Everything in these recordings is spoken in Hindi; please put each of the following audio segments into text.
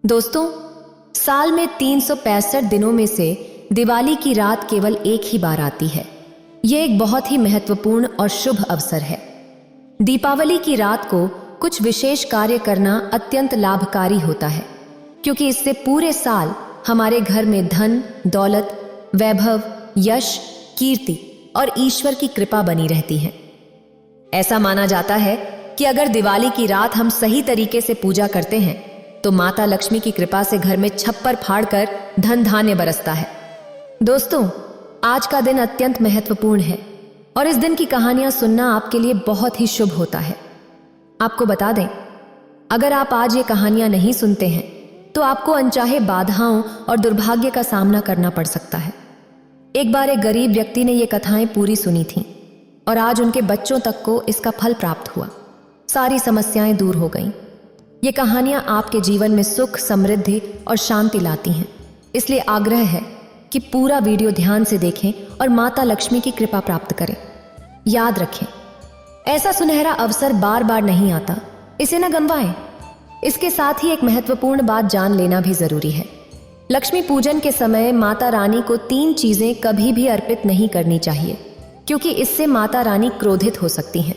दोस्तों, साल में 365 दिनों में से दिवाली की रात केवल एक ही बार आती है। यह एक बहुत ही महत्वपूर्ण और शुभ अवसर है। दीपावली की रात को कुछ विशेष कार्य करना अत्यंत लाभकारी होता है, क्योंकि इससे पूरे साल हमारे घर में धन, दौलत, वैभव, यश, कीर्ति और ईश्वर की कृपा बनी रहती है। ऐसा माना जाता है कि अगर दिवाली की रात हम सही तरीके से पूजा करते हैं तो माता लक्ष्मी की कृपा से घर में छप्पर फाड़कर धन धान्य बरसता है। दोस्तों, आज का दिन अत्यंत महत्वपूर्ण है और इस दिन की कहानियां सुनना आपके लिए बहुत ही शुभ होता है। आपको बता दें, अगर आप आज ये कहानियां नहीं सुनते हैं तो आपको अनचाहे बाधाओं और दुर्भाग्य का सामना करना पड़ सकता है। एक बार एक गरीब व्यक्ति ने ये कथाएं पूरी सुनी थीं और आज उनके बच्चों तक को इसका फल प्राप्त हुआ। सारी समस्याएं दूर हो गईं। ये कहानियां आपके जीवन में सुख, समृद्धि और शांति लाती हैं। इसलिए आग्रह है कि पूरा वीडियो ध्यान से देखें और माता लक्ष्मी की कृपा प्राप्त करें। याद रखें, ऐसा सुनहरा अवसर बार बार नहीं आता, इसे न गंवाएं। इसके साथ ही एक महत्वपूर्ण बात जान लेना भी जरूरी है। लक्ष्मी पूजन के समय माता रानी को 3 चीजें कभी भी अर्पित नहीं करनी चाहिए, क्योंकि इससे माता रानी क्रोधित हो सकती हैं।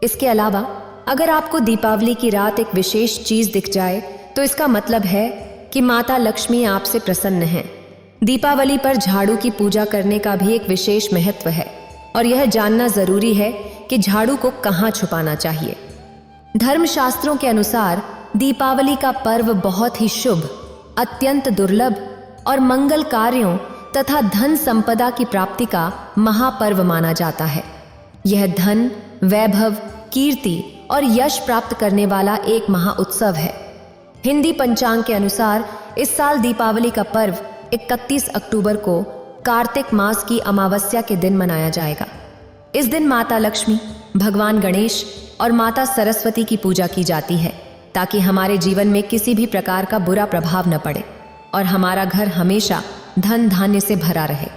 इसके अलावा अगर आपको दीपावली की रात एक विशेष चीज दिख जाए तो इसका मतलब है कि माता लक्ष्मी आपसे प्रसन्न हैं। दीपावली पर झाड़ू की पूजा करने का भी एक विशेष महत्व है और यह जानना जरूरी है कि झाड़ू को कहाँ छुपाना चाहिए। धर्मशास्त्रों के अनुसार दीपावली का पर्व बहुत ही शुभ, अत्यंत दुर्लभ और मंगल कार्यों तथा धन संपदा की प्राप्ति का महापर्व माना जाता है। यह धन, वैभव, कीर्ति और यश प्राप्त करने वाला एक महाउत्सव है। हिंदी पंचांग के अनुसार इस साल दीपावली का पर्व 31 अक्टूबर को कार्तिक मास की अमावस्या के दिन मनाया जाएगा। इस दिन माता लक्ष्मी, भगवान गणेश और माता सरस्वती की पूजा की जाती है ताकि हमारे जीवन में किसी भी प्रकार का बुरा प्रभाव न पड़े और हमारा घर हमेशा धन धान्य से भरा रहे।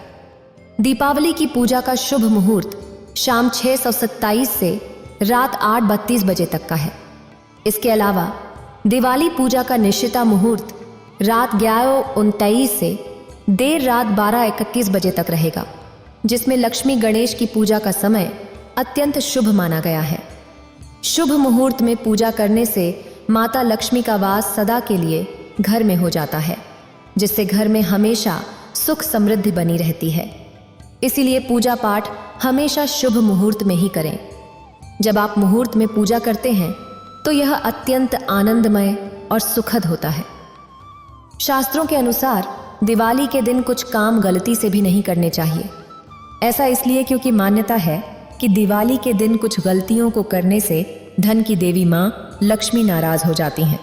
दीपावली की पूजा का शुभ मुहूर्त शाम 6:27 से रात 8:32 बजे तक का है। इसके अलावा दिवाली पूजा का निश्चिता मुहूर्त रात 11:29 से देर रात 12:31 बजे तक रहेगा, जिसमें लक्ष्मी गणेश की पूजा का समय अत्यंत शुभ माना गया है। शुभ मुहूर्त में पूजा करने से माता लक्ष्मी का वास सदा के लिए घर में हो जाता है, जिससे घर में हमेशा सुख समृद्धि बनी रहती है। इसीलिए पूजा पाठ हमेशा शुभ मुहूर्त में ही करें। जब आप मुहूर्त में पूजा करते हैं तो यह अत्यंत आनंदमय और सुखद होता है। शास्त्रों के अनुसार दिवाली के दिन कुछ काम गलती से भी नहीं करने चाहिए। ऐसा इसलिए क्योंकि मान्यता है कि दिवाली के दिन कुछ गलतियों को करने से धन की देवी माँ लक्ष्मी नाराज हो जाती हैं।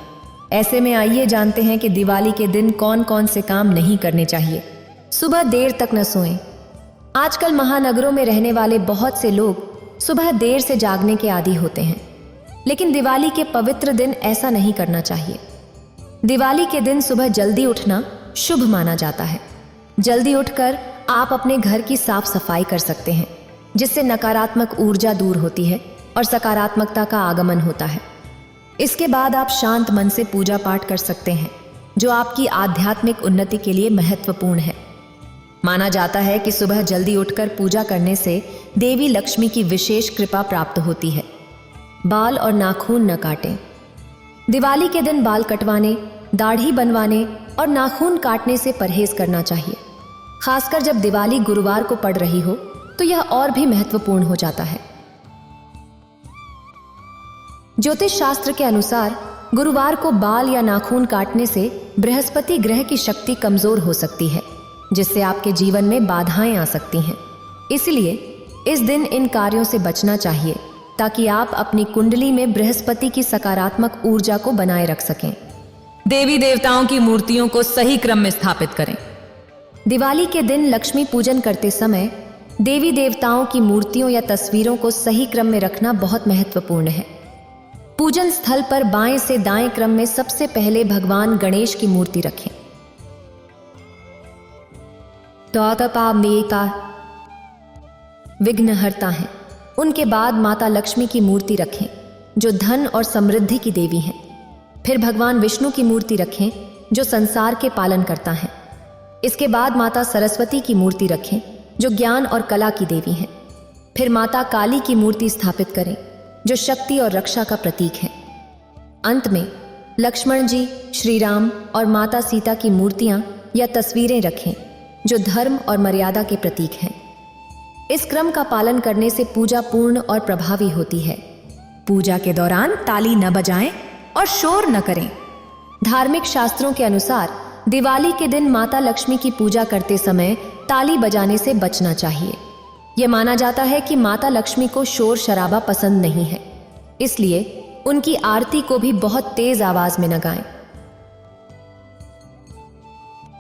ऐसे में आइए जानते हैं कि दिवाली के दिन कौन कौन से काम नहीं करने चाहिए। सुबह देर तक न सोएं। आजकल महानगरों में रहने वाले बहुत से लोग सुबह देर से जागने के आदी होते हैं, लेकिन दिवाली के पवित्र दिन ऐसा नहीं करना चाहिए। दिवाली के दिन सुबह जल्दी उठना शुभ माना जाता है। जल्दी उठकर आप अपने घर की साफ सफाई कर सकते हैं, जिससे नकारात्मक ऊर्जा दूर होती है और सकारात्मकता का आगमन होता है। इसके बाद आप शांत मन से पूजा पाठ कर सकते हैं, जो आपकी आध्यात्मिक उन्नति के लिए महत्वपूर्ण है। माना जाता है कि सुबह जल्दी उठकर पूजा करने से देवी लक्ष्मी की विशेष कृपा प्राप्त होती है। बाल और नाखून न काटें। दिवाली के दिन बाल कटवाने, दाढ़ी बनवाने और नाखून काटने से परहेज करना चाहिए। खासकर जब दिवाली गुरुवार को पड़ रही हो तो यह और भी महत्वपूर्ण हो जाता है। ज्योतिष शास्त्र के अनुसार गुरुवार को बाल या नाखून काटने से बृहस्पति ग्रह की शक्ति कमजोर हो सकती है, जिससे आपके जीवन में बाधाएं आ सकती हैं। इसलिए इस दिन इन कार्यों से बचना चाहिए ताकि आप अपनी कुंडली में बृहस्पति की सकारात्मक ऊर्जा को बनाए रख सकें। देवी देवताओं की मूर्तियों को सही क्रम में स्थापित करें। दिवाली के दिन लक्ष्मी पूजन करते समय देवी देवताओं की मूर्तियों या तस्वीरों को सही क्रम में रखना बहुत महत्वपूर्ण है। पूजन स्थल पर बाएं से दाएं क्रम में सबसे पहले भगवान गणेश की मूर्ति रखें। नेता विघ्नहर्ता हैं। उनके बाद माता लक्ष्मी की मूर्ति रखें, जो धन और समृद्धि की देवी हैं। फिर भगवान विष्णु की मूर्ति रखें जो संसार के पालन करता है। इसके बाद माता सरस्वती की मूर्ति रखें जो ज्ञान और कला की देवी हैं। फिर माता काली की मूर्ति स्थापित करें जो शक्ति और रक्षा का प्रतीक है। अंत में लक्ष्मण जी, श्री राम और माता सीता की मूर्तियां या तस्वीरें रखें जो धर्म और मर्यादा के प्रतीक हैं। इस क्रम का पालन करने से पूजा पूर्ण और प्रभावी होती है। पूजा के दौरान ताली न बजाएं और शोर न करें। धार्मिक शास्त्रों के अनुसार दिवाली के दिन माता लक्ष्मी की पूजा करते समय ताली बजाने से बचना चाहिए। यह माना जाता है कि माता लक्ष्मी को शोर शराबा पसंद नहीं है, इसलिए उनकी आरती को भी बहुत तेज आवाज में न गाएं।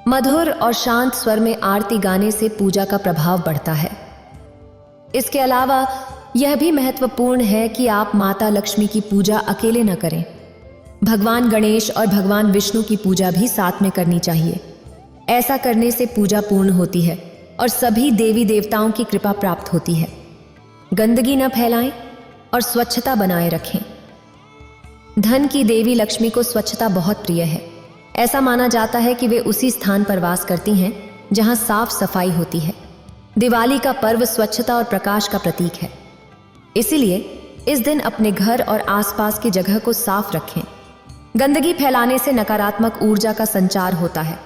मधुर और शांत स्वर में आरती गाने से पूजा का प्रभाव बढ़ता है। इसके अलावा यह भी महत्वपूर्ण है कि आप माता लक्ष्मी की पूजा अकेले न करें। भगवान गणेश और भगवान विष्णु की पूजा भी साथ में करनी चाहिए। ऐसा करने से पूजा पूर्ण होती है और सभी देवी देवताओं की कृपा प्राप्त होती है। गंदगी न फैलाएं और स्वच्छता बनाए रखें। धन की देवी लक्ष्मी को स्वच्छता बहुत प्रिय है। ऐसा माना जाता है कि वे उसी स्थान पर वास करती हैं जहां साफ सफाई होती है। दिवाली का पर्व स्वच्छता और प्रकाश का प्रतीक है, इसीलिए इस दिन अपने घर और आसपास की जगह को साफ रखें। गंदगी फैलाने से नकारात्मक ऊर्जा का संचार होता है,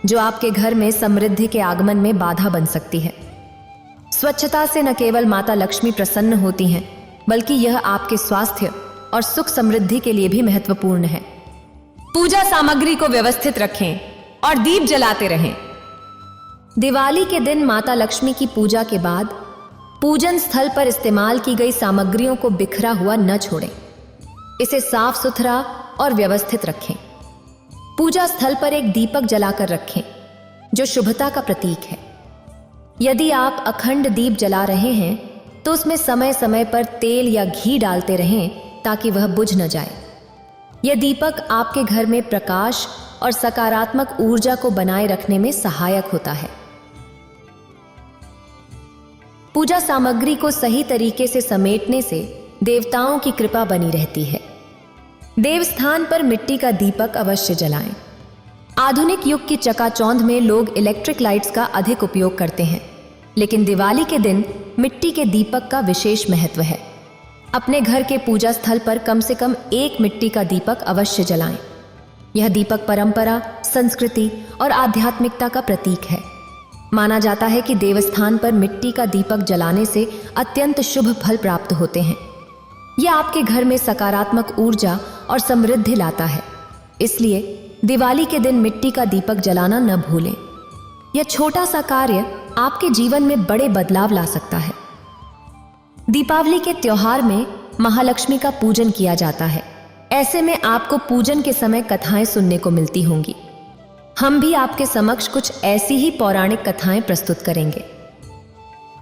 जो आपके घर में समृद्धि के आगमन में बाधा बन सकती है। स्वच्छता से न केवल माता लक्ष्मी प्रसन्न होती हैं, बल्कि यह आपके स्वास्थ्य और सुख समृद्धि के लिए भी महत्वपूर्ण है। पूजा सामग्री को व्यवस्थित रखें और दीप जलाते रहें। दिवाली के दिन माता लक्ष्मी की पूजा के बाद पूजन स्थल पर इस्तेमाल की गई सामग्रियों को बिखरा हुआ न छोड़ें। इसे साफ सुथरा और व्यवस्थित रखें। पूजा स्थल पर एक दीपक जलाकर रखें जो शुभता का प्रतीक है। यदि आप अखंड दीप जला रहे हैं तो उसमें समय समय पर तेल या घी डालते रहें ताकि वह बुझ न जाए। यह दीपक आपके घर में प्रकाश और सकारात्मक ऊर्जा को बनाए रखने में सहायक होता है। पूजा सामग्री को सही तरीके से समेटने से देवताओं की कृपा बनी रहती है। देवस्थान पर मिट्टी का दीपक अवश्य जलाएं। आधुनिक युग की चकाचौंध में लोग इलेक्ट्रिक लाइट्स का अधिक उपयोग करते हैं, लेकिन दिवाली के दिन मिट्टी के दीपक का विशेष महत्व है। अपने घर के पूजा स्थल पर कम से कम एक मिट्टी का दीपक अवश्य जलाएं। यह दीपक परंपरा, संस्कृति और आध्यात्मिकता का प्रतीक है। माना जाता है कि देवस्थान पर मिट्टी का दीपक जलाने से अत्यंत शुभ फल प्राप्त होते हैं। यह आपके घर में सकारात्मक ऊर्जा और समृद्धि लाता है। इसलिए दिवाली के दिन मिट्टी का दीपक जलाना न भूलें। यह छोटा सा कार्य आपके जीवन में बड़े बदलाव ला सकता है। दीपावली के त्योहार में महालक्ष्मी का पूजन किया जाता है। ऐसे में आपको पूजन के समय कथाएं सुनने को मिलती होंगी। हम भी आपके समक्ष कुछ ऐसी ही पौराणिक कथाएं प्रस्तुत करेंगे।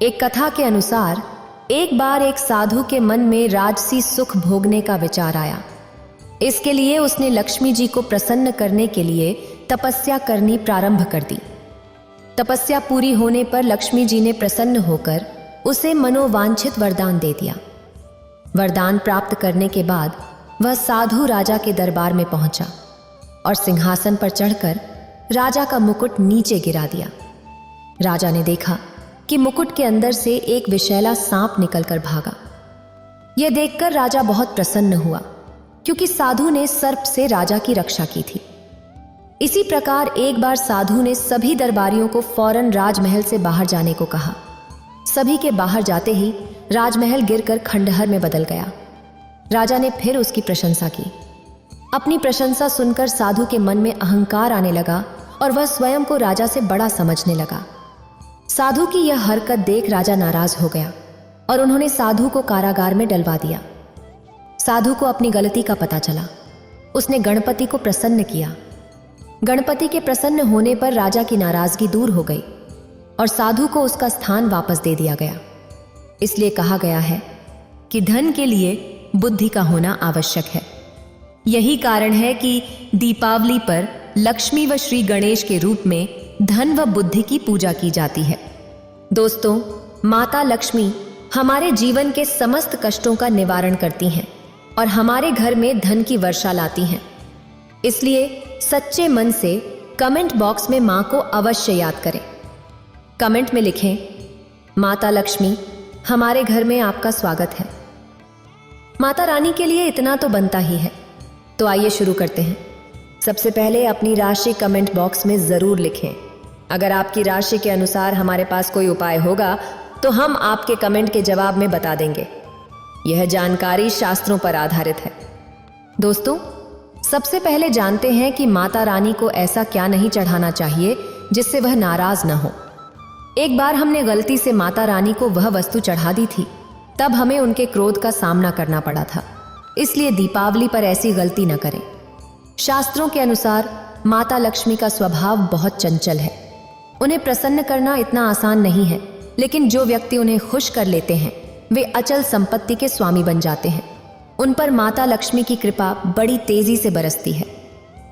एक कथा के अनुसार एक बार एक साधु के मन में राजसी सुख भोगने का विचार आया। इसके लिए उसने लक्ष्मी जी को प्रसन्न करने के लिए तपस्या करनी प्रारंभ कर दी। तपस्या पूरी होने पर लक्ष्मी जी ने प्रसन्न होकर उसे मनोवांछित वरदान दे दिया। वरदान प्राप्त करने के बाद वह साधु राजा के दरबार में पहुंचा और सिंहासन पर चढ़कर राजा का मुकुट नीचे गिरा दिया। राजा ने देखा कि मुकुट के अंदर से एक विषैला सांप निकलकर भागा। यह देखकर राजा बहुत प्रसन्न हुआ, क्योंकि साधु ने सर्प से राजा की रक्षा की थी। इसी प्रकार एक बार साधु ने सभी दरबारियों को फौरन राजमहल से बाहर जाने को कहा। सभी के बाहर जाते ही राजमहल गिरकर खंडहर में बदल गया। राजा ने फिर उसकी प्रशंसा की। अपनी प्रशंसा सुनकर साधु के मन में अहंकार आने लगा और वह स्वयं को राजा से बड़ा समझने लगा। साधु की यह हरकत देख राजा नाराज हो गया और उन्होंने साधु को कारागार में डलवा दिया। साधु को अपनी गलती का पता चला। उसने गणपति को प्रसन्न किया। गणपति के प्रसन्न होने पर राजा की नाराजगी दूर हो गई और साधु को उसका स्थान वापस दे दिया गया। इसलिए कहा गया है कि धन के लिए बुद्धि का होना आवश्यक है। यही कारण है कि दीपावली पर लक्ष्मी व श्री गणेश के रूप में धन व बुद्धि की पूजा की जाती है। दोस्तों, माता लक्ष्मी हमारे जीवन के समस्त कष्टों का निवारण करती हैं और हमारे घर में धन की वर्षा लाती हैं। इसलिए सच्चे मन से कमेंट बॉक्स में माँ को अवश्य याद करें। कमेंट में लिखें, माता लक्ष्मी, हमारे घर में आपका स्वागत है। माता रानी के लिए इतना तो बनता ही है। तो आइए शुरू करते हैं। सबसे पहले अपनी राशि कमेंट बॉक्स में ज़रूर लिखें। अगर आपकी राशि के अनुसार हमारे पास कोई उपाय होगा तो हम आपके कमेंट के जवाब में बता देंगे। यह जानकारी शास्त्रों पर आधारित है। दोस्तों, सबसे पहले जानते हैं कि माता रानी को ऐसा क्या नहीं चढ़ाना चाहिए जिससे वह नाराज न हो। एक बार हमने गलती से माता रानी को वह वस्तु चढ़ा दी थी, तब हमें उनके क्रोध का सामना करना पड़ा था। इसलिए दीपावली पर ऐसी गलती न करें। शास्त्रों के अनुसार माता लक्ष्मी का स्वभाव बहुत चंचल है। उन्हें प्रसन्न करना इतना आसान नहीं है, लेकिन जो व्यक्ति उन्हें खुश कर लेते हैं वे अचल संपत्ति के स्वामी बन जाते हैं। उन पर माता लक्ष्मी की कृपा बड़ी तेजी से बरसती है।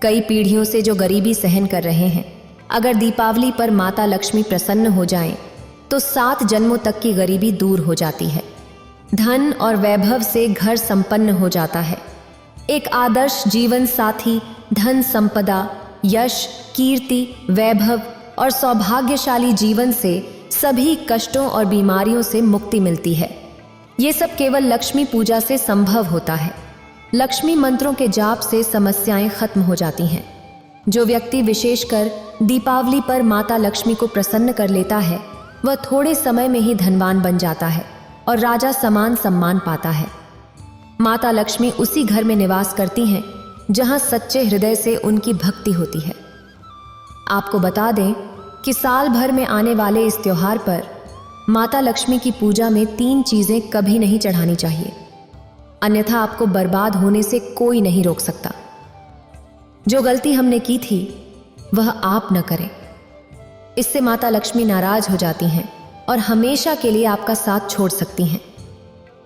कई पीढ़ियों से जो गरीबी सहन कर रहे हैं, अगर दीपावली पर माता लक्ष्मी प्रसन्न हो जाएं, तो 7 जन्मों तक की गरीबी दूर हो जाती है। धन और वैभव से घर संपन्न हो जाता है। एक आदर्श जीवन साथी धन संपदा, यश, कीर्ति, वैभव और सौभाग्यशाली जीवन से सभी कष्टों और बीमारियों से मुक्ति मिलती है। ये सब केवल लक्ष्मी पूजा से संभव होता है। लक्ष्मी मंत्रों के जाप से समस्याएं खत्म हो जाती हैं। जो व्यक्ति विशेषकर दीपावली पर माता लक्ष्मी को प्रसन्न कर लेता है, वह थोड़े समय में ही धनवान बन जाता है और राजा समान सम्मान पाता है। माता लक्ष्मी उसी घर में निवास करती हैं जहां सच्चे हृदय से उनकी भक्ति होती है। आपको बता दें कि साल भर में आने वाले इस त्योहार पर माता लक्ष्मी की पूजा में 3 चीजें कभी नहीं चढ़ानी चाहिए, अन्यथा आपको बर्बाद होने से कोई नहीं रोक सकता। जो गलती हमने की थी वह आप न करें। इससे माता लक्ष्मी नाराज हो जाती हैं और हमेशा के लिए आपका साथ छोड़ सकती हैं।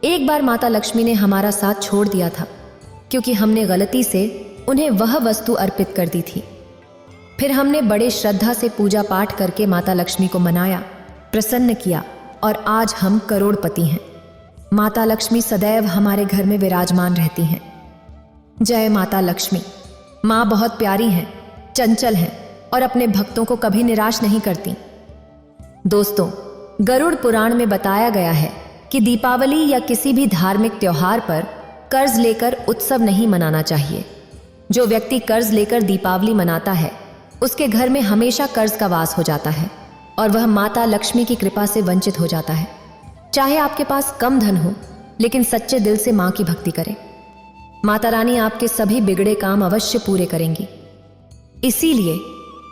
एक बार माता लक्ष्मी ने हमारा साथ छोड़ दिया था क्योंकि हमने गलती से उन्हें वह वस्तु अर्पित कर दी थी। फिर हमने बड़े श्रद्धा से पूजा पाठ करके माता लक्ष्मी को मनाया, प्रसन्न किया और आज हम करोड़पति हैं। माता लक्ष्मी सदैव हमारे घर में विराजमान रहती हैं। जय माता लक्ष्मी। माँ बहुत प्यारी हैं, चंचल हैं और अपने भक्तों को कभी निराश नहीं करती। दोस्तों, गरुड़ पुराण में बताया गया है कि दीपावली या किसी भी धार्मिक त्योहार पर कर्ज लेकर उत्सव नहीं मनाना चाहिए। जो व्यक्ति कर्ज लेकर दीपावली मनाता है उसके घर में हमेशा कर्ज का वास हो जाता है और वह माता लक्ष्मी की कृपा से वंचित हो जाता है। चाहे आपके पास कम धन हो, लेकिन सच्चे दिल से माँ की भक्ति करें। माता रानी आपके सभी बिगड़े काम अवश्य पूरे करेंगी। इसीलिए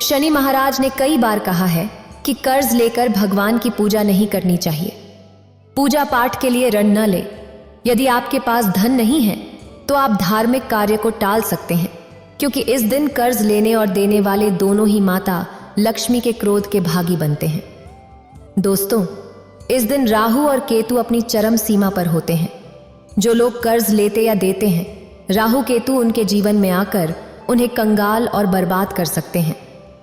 शनि महाराज ने कई बार कहा है कि कर्ज लेकर भगवान की पूजा नहीं करनी चाहिए। पूजा पाठ के लिए ऋण न ले। यदि आपके पास धन नहीं है तो आप धार्मिक कार्य को टाल सकते हैं, क्योंकि इस दिन कर्ज लेने और देने वाले दोनों ही माता लक्ष्मी के क्रोध के भागी बनते हैं। दोस्तों, इस दिन राहु और केतु अपनी चरम सीमा पर होते हैं। जो लोग कर्ज लेते या देते हैं, राहु केतु उनके जीवन में आकर उन्हें कंगाल और बर्बाद कर सकते हैं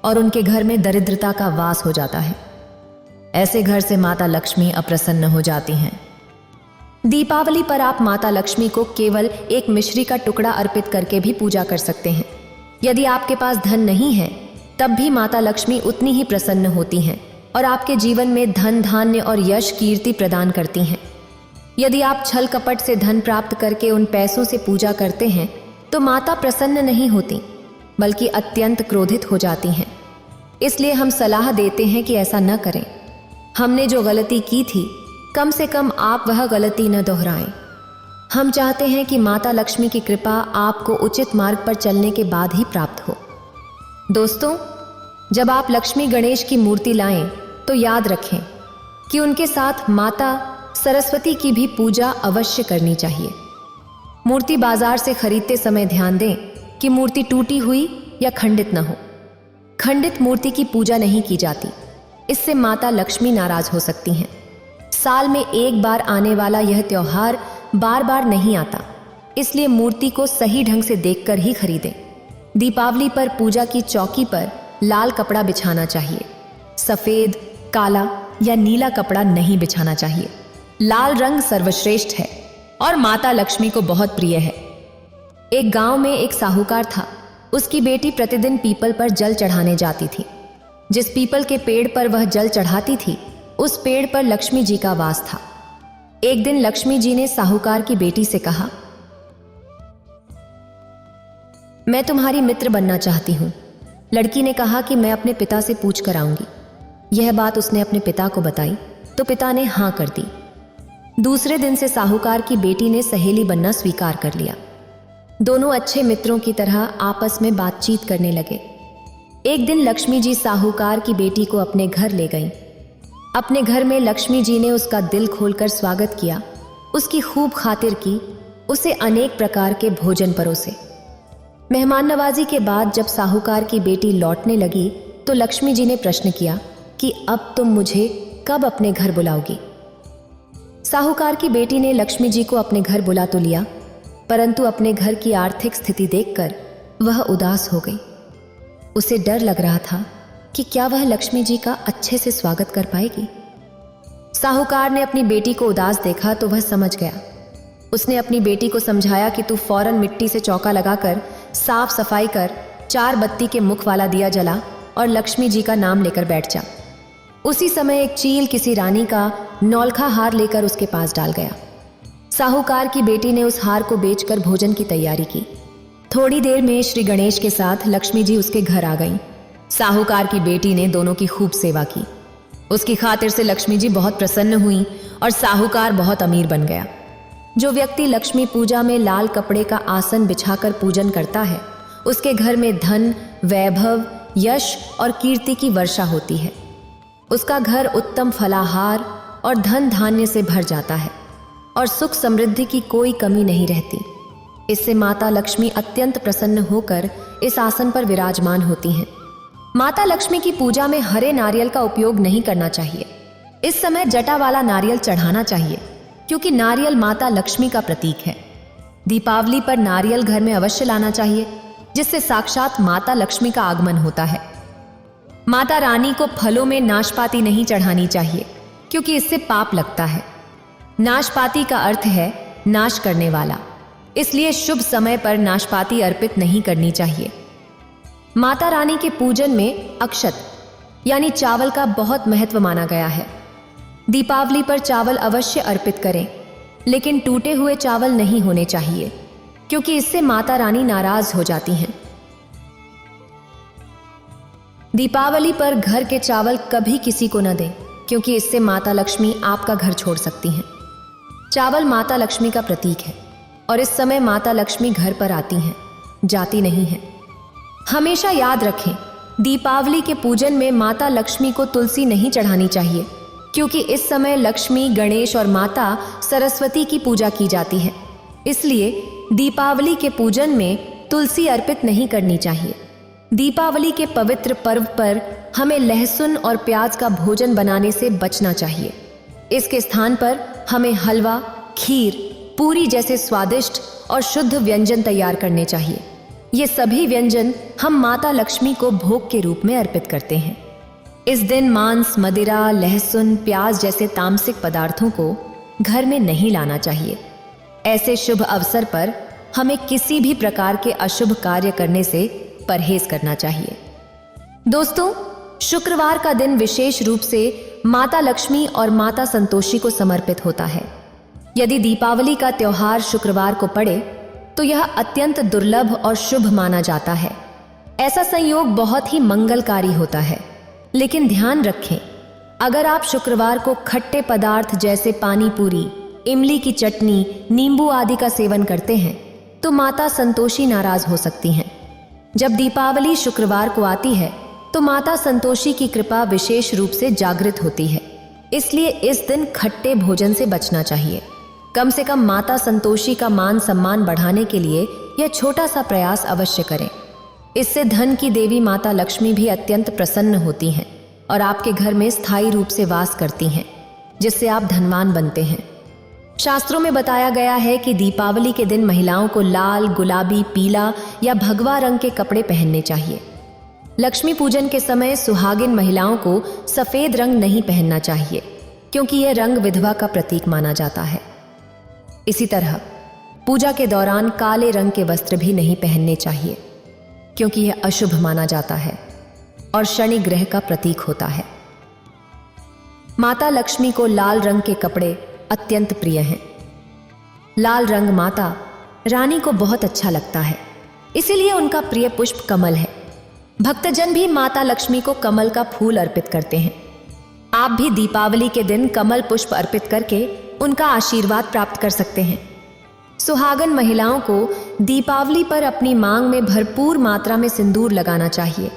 और उनके घर में दरिद्रता का वास हो जाता है। ऐसे घर से माता लक्ष्मी अप्रसन्न हो जाती हैं। दीपावली पर आप माता लक्ष्मी को केवल एक मिश्री का टुकड़ा अर्पित करके भी पूजा कर सकते हैं। यदि आपके पास धन नहीं है तब भी माता लक्ष्मी उतनी ही प्रसन्न होती हैं और आपके जीवन में धन, धान्य और यश, कीर्ति प्रदान करती हैं। यदि आप छल कपट से धन प्राप्त करके उन पैसों से पूजा करते हैं तो माता प्रसन्न नहीं होती, बल्कि अत्यंत क्रोधित हो जाती हैं। इसलिए हम सलाह देते हैं कि ऐसा न करें। हमने जो गलती की थी, कम से कम आप वह गलती न दोहराएं। हम चाहते हैं कि माता लक्ष्मी की कृपा आपको उचित मार्ग पर चलने के बाद ही प्राप्त हो। दोस्तों, जब आप लक्ष्मी गणेश की मूर्ति लाएं तो याद रखें कि उनके साथ माता सरस्वती की भी पूजा अवश्य करनी चाहिए। मूर्ति बाजार से खरीदते समय ध्यान दें कि मूर्ति टूटी हुई या खंडित न हो। खंडित मूर्ति की पूजा नहीं की जाती, इससे माता लक्ष्मी नाराज हो सकती हैं। साल में एक बार आने वाला यह त्योहार बार बार नहीं आता, इसलिए मूर्ति को सही ढंग से देखकर ही खरीदें। दीपावली पर पूजा की चौकी पर लाल कपड़ा बिछाना चाहिए। सफेद, काला या नीला कपड़ा नहीं बिछाना चाहिए। लाल रंग सर्वश्रेष्ठ है और माता लक्ष्मी को बहुत प्रिय है। एक गांव में एक साहूकार था। उसकी बेटी प्रतिदिन पीपल पर जल चढ़ाने जाती थी। जिस पीपल के पेड़ पर वह जल चढ़ाती थी, उस पेड़ पर लक्ष्मी जी का वास था। एक दिन लक्ष्मी जी ने साहूकार की बेटी से कहा, मैं तुम्हारी मित्र बनना चाहती हूं। लड़की ने कहा कि मैं अपने पिता से पूछ कर आऊंगी। यह बात उसने अपने पिता को बताई तो पिता ने हां कर दी। दूसरे दिन से साहूकार की बेटी ने सहेली बनना स्वीकार कर लिया। दोनों अच्छे मित्रों की तरह आपस में बातचीत करने लगे। एक दिन लक्ष्मी जी साहूकार की बेटी को अपने घर ले गईं। अपने घर में लक्ष्मी जी ने उसका दिल खोलकर स्वागत किया, उसकी खूब खातिर की, उसे अनेक प्रकार के भोजन परोसे। मेहमान नवाजी के बाद जब साहूकार की बेटी लौटने लगी तो लक्ष्मी जी ने प्रश्न किया कि अब तुम मुझे कब अपने घर बुलाओगी। साहूकार की बेटी ने लक्ष्मी जी को अपने घर बुला तो लिया, परंतु अपने घर की आर्थिक स्थिति देखकर वह उदास हो गई। उसे डर लग रहा था कि क्या वह लक्ष्मी जी का अच्छे से स्वागत कर पाएगी। साहूकार ने अपनी बेटी को उदास देखा तो वह समझ गया। उसने अपनी बेटी को समझाया कि तू फौरन मिट्टी से चौका लगाकर साफ सफाई कर, 4 बत्ती के मुख वाला दिया जला और लक्ष्मी जी का नाम लेकर बैठ जा। उसी समय एक चील किसी रानी का नौलखा हार लेकर उसके पास डाल गया। साहूकार की बेटी ने उस हार को बेचकर भोजन की तैयारी की। थोड़ी देर में श्री गणेश के साथ लक्ष्मी जी उसके घर आ गईं। साहूकार की बेटी ने दोनों की खूब सेवा की। उसकी खातिर से लक्ष्मी जी बहुत प्रसन्न हुई और साहूकार बहुत अमीर बन गया। जो व्यक्ति लक्ष्मी पूजा में लाल कपड़े का आसन बिछाकर पूजन करता है, उसके घर में धन, वैभव, यश और कीर्ति की वर्षा होती है। उसका घर उत्तम फलाहार और धन धान्य से भर जाता है और सुख समृद्धि की कोई कमी नहीं रहती। इससे माता लक्ष्मी अत्यंत प्रसन्न होकर इस आसन पर विराजमान होती हैं। माता लक्ष्मी की पूजा में हरे नारियल का उपयोग नहीं करना चाहिए। इस समय जटा वाला नारियल चढ़ाना चाहिए, क्योंकि नारियल माता लक्ष्मी का प्रतीक है। दीपावली पर नारियल घर में अवश्य लाना चाहिए, जिससे साक्षात माता लक्ष्मी का आगमन होता है। माता रानी को फलों में नाशपाती नहीं चढ़ानी चाहिए, क्योंकि इससे पाप लगता है। नाशपाती का अर्थ है नाश करने वाला, इसलिए शुभ समय पर नाशपाती अर्पित नहीं करनी चाहिए। माता रानी के पूजन में अक्षत यानी चावल का बहुत महत्व माना गया है। दीपावली पर चावल अवश्य अर्पित करें, लेकिन टूटे हुए चावल नहीं होने चाहिए, क्योंकि इससे माता रानी नाराज हो जाती हैं। दीपावली पर घर के चावल कभी किसी को न दें, क्योंकि इससे माता लक्ष्मी आपका घर छोड़ सकती हैं। चावल माता लक्ष्मी का प्रतीक है और इस समय माता लक्ष्मी घर पर आती हैं, जाती नहीं हैं। हमेशा याद रखें, दीपावली के पूजन में माता लक्ष्मी को तुलसी नहीं चढ़ानी चाहिए, क्योंकि इस समय लक्ष्मी, गणेश और माता सरस्वती की पूजा की जाती है। इसलिए दीपावली के पूजन में तुलसी अर्पित नहीं करनी चाहिए। दीपावली के पवित्र पर्व पर हमें लहसुन और प्याज का भोजन बनाने से बचना चाहिए। इसके स्थान पर हमें हलवा, खीर, पूरी जैसे स्वादिष्ट और शुद्ध व्यंजन तैयार करने चाहिए। ये सभी व्यंजन हम माता लक्ष्मी को भोग के रूप में अर्पित करते हैं। इस दिन मांस, मदिरा, लहसुन, प्याज जैसे तामसिक पदार्थों को घर में नहीं लाना चाहिए। ऐसे शुभ अवसर पर हमें किसी भी प्रकार के अशुभ कार्य करने से परहेज करना चाहिए। दोस्तों, शुक्रवार का दिन विशेष रूप से माता लक्ष्मी और माता संतोषी को समर्पित होता है। यदि दीपावली का त्योहार शुक्रवार को पड़े तो यह अत्यंत दुर्लभ और शुभ माना जाता है। ऐसा संयोग बहुत ही मंगलकारी होता है। लेकिन ध्यान रखें, अगर आप शुक्रवार को खट्टे पदार्थ जैसे पानी पूरी, इमली की चटनी, नींबू आदि का सेवन करते हैं तो माता संतोषी नाराज हो सकती हैं। जब दीपावली शुक्रवार को आती है तो माता संतोषी की कृपा विशेष रूप से जागृत होती है। इसलिए इस दिन खट्टे भोजन से बचना चाहिए। कम से कम माता संतोषी का मान सम्मान बढ़ाने के लिए यह छोटा सा प्रयास अवश्य करें। इससे धन की देवी माता लक्ष्मी भी अत्यंत प्रसन्न होती हैं और आपके घर में स्थायी रूप से वास करती हैं, जिससे आप धनवान बनते हैं। शास्त्रों में बताया गया है कि दीपावली के दिन महिलाओं को लाल, गुलाबी, पीला या भगवा रंग के कपड़े पहनने चाहिए। लक्ष्मी पूजन के समय सुहागिन महिलाओं को सफेद रंग नहीं पहनना चाहिए, क्योंकि यह रंग विधवा का प्रतीक माना जाता है। इसी तरह पूजा के दौरान काले रंग के वस्त्र भी नहीं पहनने चाहिए, क्योंकि यह अशुभ माना जाता है और शनि ग्रह का प्रतीक होता है। माता लक्ष्मी को लाल रंग के कपड़े अत्यंत प्रिय हैं। लाल रंग माता रानी को बहुत अच्छा लगता है, इसीलिए उनका प्रिय पुष्प कमल है। भक्तजन भी माता लक्ष्मी को कमल का फूल अर्पित करते हैं। आप भी दीपावली के दिन कमल पुष्प अर्पित करके उनका आशीर्वाद प्राप्त कर सकते हैं। सुहागन महिलाओं को दीपावली पर अपनी मांग में भरपूर मात्रा में सिंदूर लगाना चाहिए,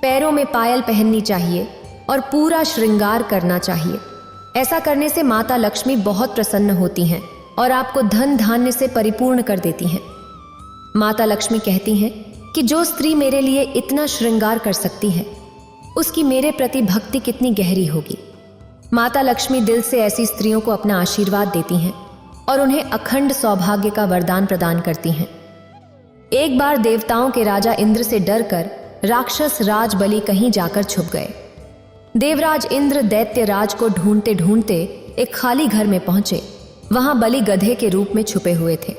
पैरों में पायल पहननी चाहिए और पूरा श्रृंगार करना चाहिए। ऐसा करने से माता लक्ष्मी बहुत प्रसन्न होती हैं और आपको धन धान्य से परिपूर्ण कर देती हैं। माता लक्ष्मी कहती हैं कि जो स्त्री मेरे लिए इतना श्रृंगार कर सकती है, उसकी मेरे प्रति भक्ति कितनी गहरी होगी। माता लक्ष्मी दिल से ऐसी स्त्रियों को अपना आशीर्वाद देती हैं और उन्हें अखंड सौभाग्य का वरदान प्रदान करती हैं। एक बार देवताओं के राजा इंद्र से डरकर राक्षस राज बलि कहीं जाकर छुप गए। देवराज इंद्र दैत्य राज को ढूंढते ढूंढते एक खाली घर में पहुंचे। वहां बलि गधे के रूप में छुपे हुए थे।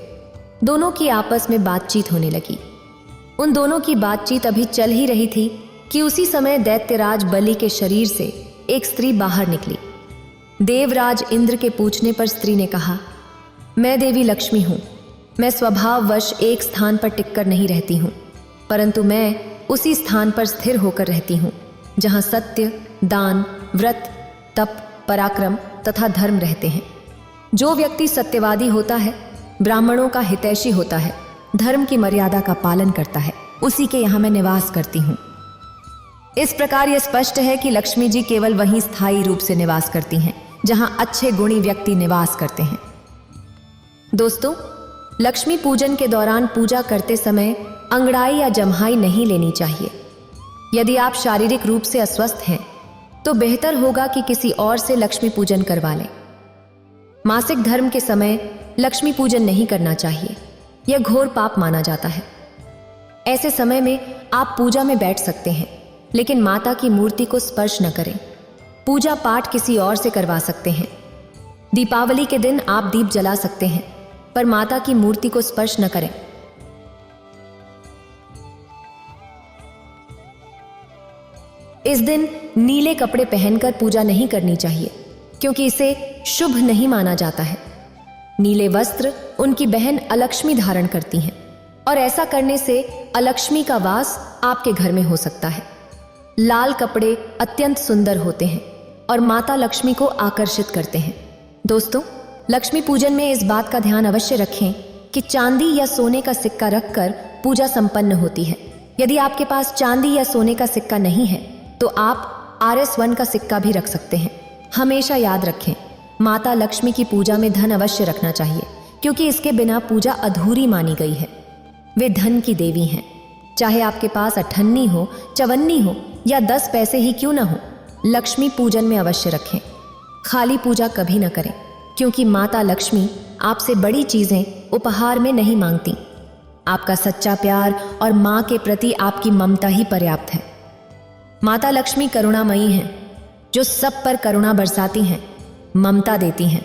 दोनों की आपस में बातचीत होने लगी। उन दोनों की बातचीत अभी चल ही रही थी कि उसी समय दैत्यराज बलि के शरीर से एक स्त्री बाहर निकली। देवराज इंद्र के पूछने पर स्त्री ने कहा, मैं देवी लक्ष्मी हूं। मैं स्वभाववश एक स्थान पर टिककर नहीं रहती हूं, परंतु मैं उसी स्थान पर स्थिर होकर रहती हूं जहां सत्य, दान, व्रत, तप, पराक्रम तथा धर्म रहते हैं। जो व्यक्ति सत्यवादी होता है, ब्राह्मणों का हितैषी होता है, धर्म की मर्यादा का पालन करता है, उसी के यहां मैं निवास करती हूं। इस प्रकार यह स्पष्ट है कि लक्ष्मी जी केवल वहीं स्थायी रूप से निवास करती हैं जहां अच्छे गुणी व्यक्ति निवास करते हैं। दोस्तों, लक्ष्मी पूजन के दौरान पूजा करते समय अंगड़ाई या जम्हाई नहीं लेनी चाहिए। यदि आप शारीरिक रूप से अस्वस्थ हैं तो बेहतर होगा कि किसी और से लक्ष्मी पूजन करवा लें। मासिक धर्म के समय लक्ष्मी पूजन नहीं करना चाहिए, यह घोर पाप माना जाता है। ऐसे समय में आप पूजा में बैठ सकते हैं, लेकिन माता की मूर्ति को स्पर्श न करें। पूजा पाठ किसी और से करवा सकते हैं। दीपावली के दिन आप दीप जला सकते हैं, पर माता की मूर्ति को स्पर्श न करें। इस दिन नीले कपड़े पहनकर पूजा नहीं करनी चाहिए, क्योंकि इसे शुभ नहीं माना जाता है। नीले वस्त्र उनकी बहन अलक्ष्मी धारण करती हैं और ऐसा करने से अलक्ष्मी का वास आपके घर में हो सकता है। लाल कपड़े अत्यंत सुंदर होते हैं और माता लक्ष्मी को आकर्षित करते हैं। दोस्तों, लक्ष्मी पूजन में इस बात का ध्यान अवश्य रखें कि चांदी या सोने का सिक्का रखकर पूजा संपन्न होती है। यदि आपके पास चांदी या सोने का सिक्का नहीं है तो आप RS1 का सिक्का भी रख सकते हैं। हमेशा याद रखें, माता लक्ष्मी की पूजा में धन अवश्य रखना चाहिए, क्योंकि इसके बिना पूजा अधूरी मानी गई है। वे धन की देवी हैं। चाहे आपके पास 58 हो, 54 हो या 10 पैसे ही क्यों ना हो, लक्ष्मी पूजन में अवश्य रखें। खाली पूजा कभी न करें, क्योंकि माता लक्ष्मी आपसे बड़ी चीजें उपहार में नहीं मांगती। आपका सच्चा प्यार और माँ के प्रति आपकी ममता ही पर्याप्त है। माता लक्ष्मी करुणामयी हैं, जो सब पर करुणा बरसाती हैं, ममता देती हैं,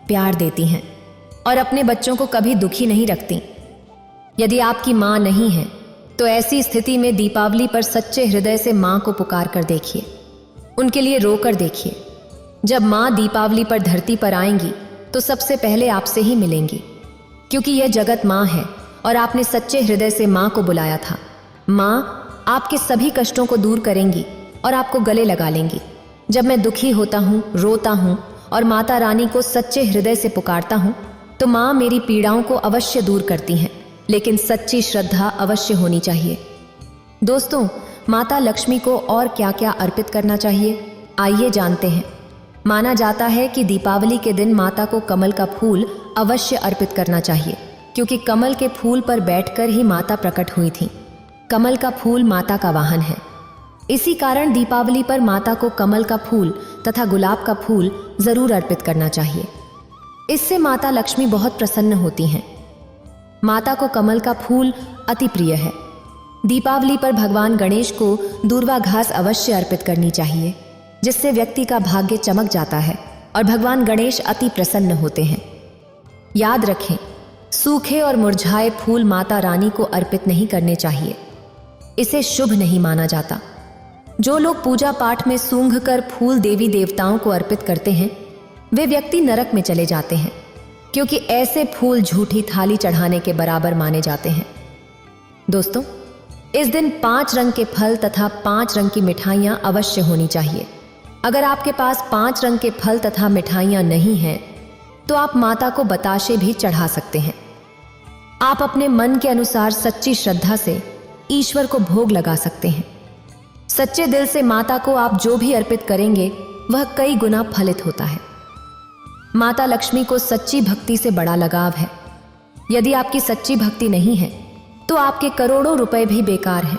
प्यार देती हैं और अपने बच्चों को कभी दुखी नहीं रखती। यदि आपकी माँ नहीं है तो ऐसी स्थिति में दीपावली पर सच्चे हृदय से माँ को पुकार कर देखिए, उनके लिए रोकर देखिए। जब माँ दीपावली पर धरती पर आएंगी तो सबसे पहले आपसे ही मिलेंगी, क्योंकि यह जगत माँ है और आपने सच्चे हृदय से माँ को बुलाया था। माँ आपके सभी कष्टों को दूर करेंगी और आपको गले लगा लेंगी। जब मैं दुखी होता हूँ, रोता हूँ और माता रानी को सच्चे हृदय से पुकारता हूँ तो माँ मेरी पीड़ाओं को अवश्य दूर करती हैं, लेकिन सच्ची श्रद्धा अवश्य होनी चाहिए। दोस्तों, माता लक्ष्मी को और क्या क्या अर्पित करना चाहिए, आइए जानते हैं। माना जाता है कि दीपावली के दिन माता को कमल का फूल अवश्य अर्पित करना चाहिए, क्योंकि कमल के फूल पर बैठकर ही माता प्रकट हुई थी। कमल का फूल माता का वाहन है। इसी कारण दीपावली पर माता को कमल का फूल तथा गुलाब का फूल जरूर अर्पित करना चाहिए। इससे माता लक्ष्मी बहुत प्रसन्न होती हैं। माता को कमल का फूल अति प्रिय है। दीपावली पर भगवान गणेश को दूर्वा घास अवश्य अर्पित करनी चाहिए, जिससे व्यक्ति का भाग्य चमक जाता है और भगवान गणेश अति प्रसन्न होते हैं। याद रखें, सूखे और मुरझाए फूल माता रानी को अर्पित नहीं करने चाहिए। इसे शुभ नहीं माना जाता। जो लोग पूजा पाठ में सूंघ कर फूल देवी देवताओं को अर्पित करते हैं वे व्यक्ति नरक में चले जाते हैं, क्योंकि ऐसे फूल झूठी थाली चढ़ाने के बराबर माने जाते हैं। दोस्तों, इस दिन 5 रंग के फल तथा 5 रंग की मिठाइयाँ अवश्य होनी चाहिए। अगर आपके पास 5 रंग के फल तथा मिठाइयाँ नहीं हैं तो आप माता को बताशे भी चढ़ा सकते हैं। आप अपने मन के अनुसार सच्ची श्रद्धा से ईश्वर को भोग लगा सकते हैं। सच्चे दिल से माता को आप जो भी अर्पित करेंगे वह कई गुना फलित होता है। माता लक्ष्मी को सच्ची भक्ति से बड़ा लगाव है। यदि आपकी सच्ची भक्ति नहीं है तो आपके करोड़ों रुपए भी बेकार हैं।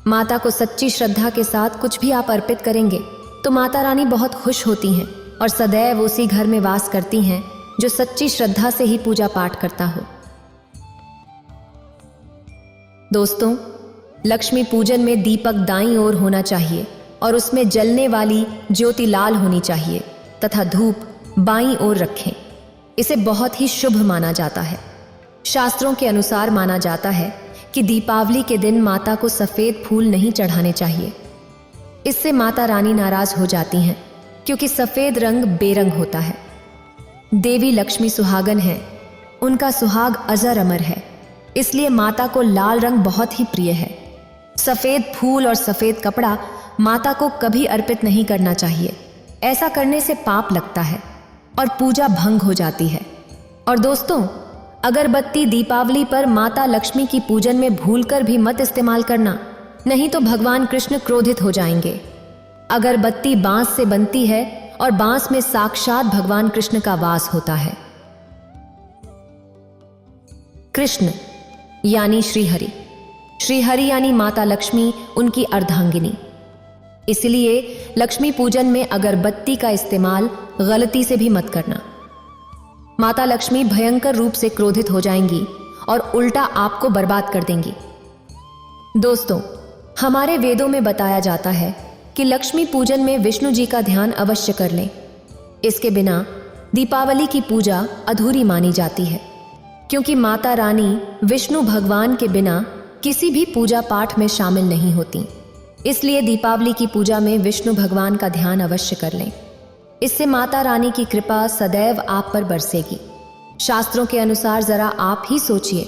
माता को सच्ची श्रद्धा के साथ कुछ भी आप अर्पित करेंगे तो माता रानी बहुत खुश होती हैं और सदैव उसी घर में वास करती हैं जो सच्ची श्रद्धा से ही पूजा पाठ करता हो। दोस्तों, लक्ष्मी पूजन में दीपक दाईं ओर होना चाहिए और उसमें जलने वाली ज्योति लाल होनी चाहिए तथा धूप बाईं ओर रखें। इसे बहुत ही शुभ माना जाता है। शास्त्रों के अनुसार माना जाता है कि दीपावली के दिन माता को सफेद फूल नहीं चढ़ाने चाहिए। इससे माता रानी नाराज हो जाती हैं, क्योंकि सफेद रंग बेरंग होता है। देवी लक्ष्मी सुहागन है, उनका सुहाग अजर अमर है, इसलिए माता को लाल रंग बहुत ही प्रिय है। सफेद फूल और सफेद कपड़ा माता को कभी अर्पित नहीं करना चाहिए। ऐसा करने से पाप लगता है और पूजा भंग हो जाती है। और दोस्तों, अगरबत्ती दीपावली पर माता लक्ष्मी की पूजन में भूलकर भी मत इस्तेमाल करना, नहीं तो भगवान कृष्ण क्रोधित हो जाएंगे। अगरबत्ती बांस से बनती है और बांस में साक्षात भगवान कृष्ण का वास होता है। कृष्ण यानी श्रीहरि, श्रीहरि यानी माता लक्ष्मी, उनकी अर्धांगिनी। इसलिए लक्ष्मी पूजन में अगरबत्ती का इस्तेमाल गलती से भी मत करना। माता लक्ष्मी भयंकर रूप से क्रोधित हो जाएंगी और उल्टा आपको बर्बाद कर देंगी। दोस्तों, हमारे वेदों में बताया जाता है कि लक्ष्मी पूजन में विष्णु जी का ध्यान अवश्य कर लें। इसके बिना दीपावली की पूजा अधूरी मानी जाती है, क्योंकि माता रानी विष्णु भगवान के बिना किसी भी पूजा पाठ में शामिल नहीं होती। इसलिए दीपावली की पूजा में विष्णु भगवान का ध्यान अवश्य कर लें। इससे माता रानी की कृपा सदैव आप पर बरसेगी। शास्त्रों के अनुसार जरा आप ही सोचिए,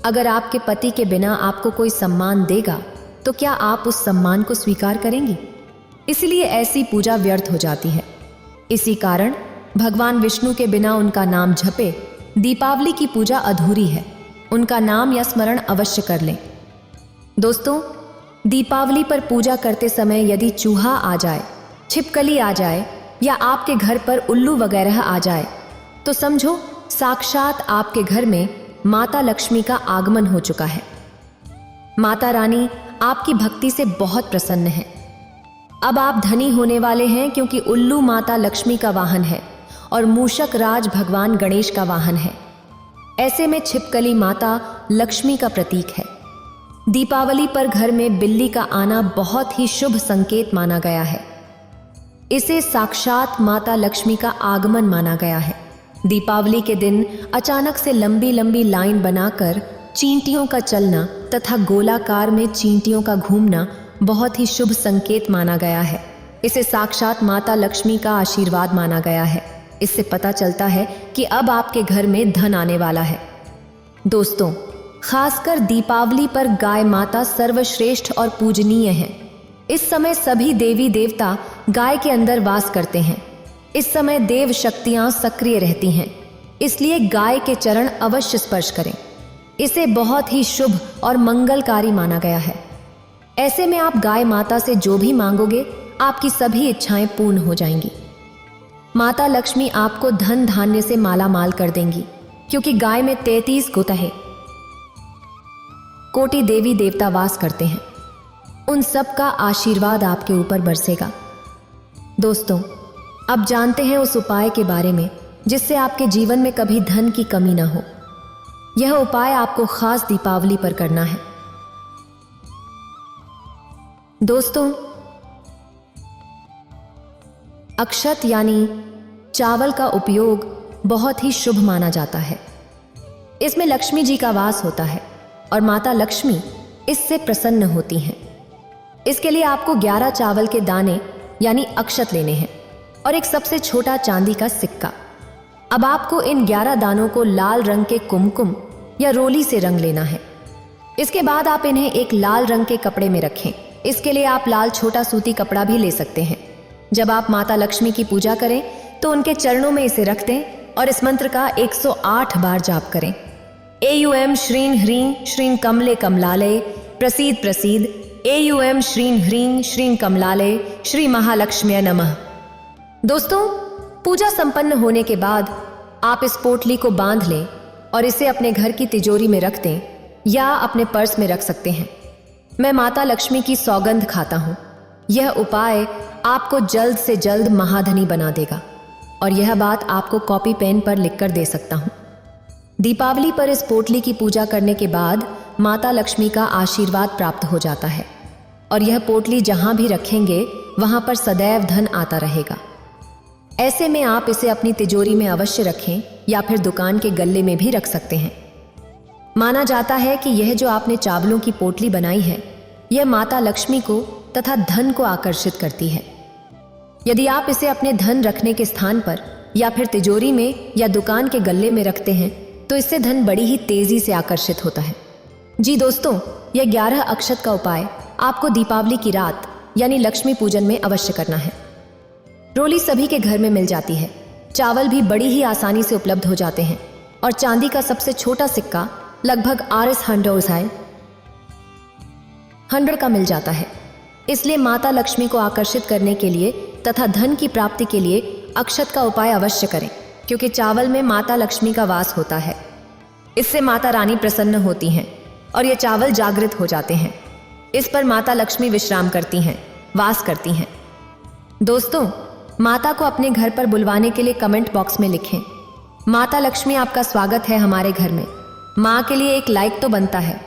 अगर आपके पति के बिना आपको कोई सम्मान देगा तो क्या आप उस सम्मान को स्वीकार करेंगी? इसलिए ऐसी पूजा व्यर्थ हो जाती है। इसी कारण भगवान विष्णु के बिना उनका नाम जपे दीपावली की पूजा अधूरी है। उनका नाम या स्मरण अवश्य कर लें। दोस्तों, दीपावली पर पूजा करते समय यदि चूहा आ जाए, छिपकली आ जाए या आपके घर पर उल्लू वगैरह आ जाए तो समझो साक्षात आपके घर में माता लक्ष्मी का आगमन हो चुका है। माता रानी आपकी भक्ति से बहुत प्रसन्न है। अब आप धनी होने वाले हैं, क्योंकि उल्लू माता लक्ष्मी का वाहन है और मूषक राज भगवान गणेश का वाहन है। ऐसे में छिपकली माता लक्ष्मी का प्रतीक है। दीपावली पर घर में बिल्ली का आना बहुत ही शुभ संकेत माना गया है। इसे साक्षात माता लक्ष्मी का आगमन माना गया है। दीपावली के दिन अचानक से लंबी लंबी लाइन बनाकर चींटियों का चलना तथा गोलाकार में चींटियों का घूमना बहुत ही शुभ संकेत माना गया है। इसे साक्षात माता लक्ष्मी का आशीर्वाद माना गया है। इससे पता चलता है कि अब आपके घर में धन आने वाला है। दोस्तों, खासकर दीपावली पर गाय माता सर्वश्रेष्ठ और पूजनीय है। इस समय सभी देवी देवता गाय के अंदर वास करते हैं। इस समय देव शक्तियां सक्रिय रहती हैं, इसलिए गाय के चरण अवश्य स्पर्श करें। इसे बहुत ही शुभ और मंगलकारी माना गया है। ऐसे में आप गाय माता से जो भी मांगोगे आपकी सभी इच्छाएं पूर्ण हो जाएंगी। माता लक्ष्मी आपको धन धान्य से माला माल कर देंगी, क्योंकि गाय में 33 कोटि देवी देवता वास करते हैं। उन सब का आशीर्वाद आपके ऊपर बरसेगा। दोस्तों, अब जानते हैं उस उपाय के बारे में जिससे आपके जीवन में कभी धन की कमी ना हो। यह उपाय आपको खास दीपावली पर करना है। दोस्तों, अक्षत यानी चावल का उपयोग बहुत ही शुभ माना जाता है। इसमें लक्ष्मी जी का वास होता है और माता लक्ष्मी इससे प्रसन्न होती हैं। इसके लिए आपको 11 चावल के दाने यानी अक्षत लेने हैं और एक सबसे छोटा चांदी का सिक्का। अब आपको इन 11 दानों को लाल रंग के कुमकुम या रोली से रंग लेना है। इसके बाद आप इन्हें एक लाल रंग के कपड़े में रखें। इसके लिए आप लाल छोटा सूती कपड़ा भी ले सकते हैं। जब आप माता लक्ष्मी की पूजा करें तो उनके चरणों में इसे रख दें और इस मंत्र का 108 बार जाप करें। एयूएम श्रीं ह्रीं श्रीं कमले कमलालय प्रसीद प्रसीद, एयूएम श्रीं ह्रीं श्रीं कमलालय श्री महालक्ष्म्यै नमः। दोस्तों, पूजा संपन्न होने के बाद आप इस पोटली को बांध लें और इसे अपने घर की तिजोरी में रख दें या अपने पर्स में रख सकते हैं। मैं माता लक्ष्मी की सौगंध खाता हूँ। यह उपाय आपको जल्द से जल्द महाधनी बना देगा और यह बात आपको कॉपी पेन पर लिखकर दे सकता हूँ। दीपावली पर इस पोटली की पूजा करने के बाद माता लक्ष्मी का आशीर्वाद प्राप्त हो जाता है और यह पोटली जहां भी रखेंगे वहां पर सदैव धन आता रहेगा। ऐसे में आप इसे अपनी तिजोरी में अवश्य रखें या फिर दुकान के गल्ले में भी रख सकते हैं। माना जाता है कि यह जो आपने चावलों की पोटली बनाई है, यह माता लक्ष्मी को तथा धन को आकर्षित करती है। यदि आप इसे अपने धन रखने के स्थान पर या फिर तिजोरी में या दुकान के गल्ले में रखते हैं तो इससे धन बड़ी ही तेजी से आकर्षित होता है। जी दोस्तों, यह 11 अक्षत का उपाय आपको दीपावली की रात यानी लक्ष्मी पूजन में अवश्य करना है। रोली सभी के घर में मिल जाती है, चावल भी बड़ी ही आसानी से उपलब्ध हो जाते हैं और चांदी का सबसे छोटा सिक्का लगभग Rs100 का मिल जाता है। इसलिए माता लक्ष्मी को आकर्षित करने के लिए तथा धन की प्राप्ति के लिए अक्षत का उपाय अवश्य करें, क्योंकि चावल में माता लक्ष्मी का वास होता है। इससे माता रानी प्रसन्न होती हैं और ये चावल जागृत हो जाते हैं। इस पर माता लक्ष्मी विश्राम करती हैं, वास करती हैं। दोस्तों, माता को अपने घर पर बुलवाने के लिए कमेंट बॉक्स में लिखें, माता लक्ष्मी आपका स्वागत है हमारे घर में। माँ के लिए एक लाइक तो बनता है।